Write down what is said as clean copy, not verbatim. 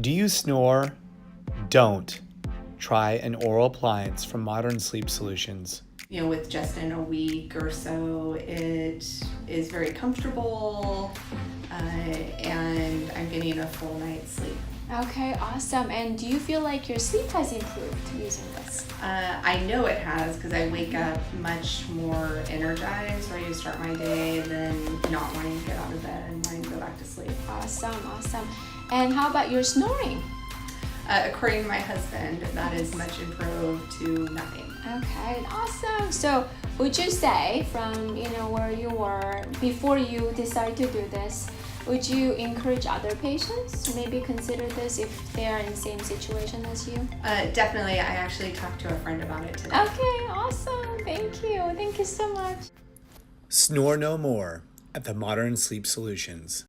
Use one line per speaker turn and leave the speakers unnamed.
Do you snore? Don't. Try an oral appliance from Modern Sleep Solutions.
With just in a week or so, it is very comfortable, and I'm getting a full night's sleep.
Okay, awesome. And do you feel like your sleep has improved using this?
I know it has because I wake up much more energized, ready to start my day than not wanting to get out of bed and wanting to go back to sleep.
Awesome. And how about your snoring?
According to my husband, that is much improved to nothing.
Okay, awesome. So would you say from where you were before you decide to do this, would you encourage other patients to maybe consider this if they are in the same situation as you?
Definitely. I actually talked to a friend about it today.
Okay, awesome. Thank you. Thank you so much.
Snore no more at the Modern Sleep Solutions.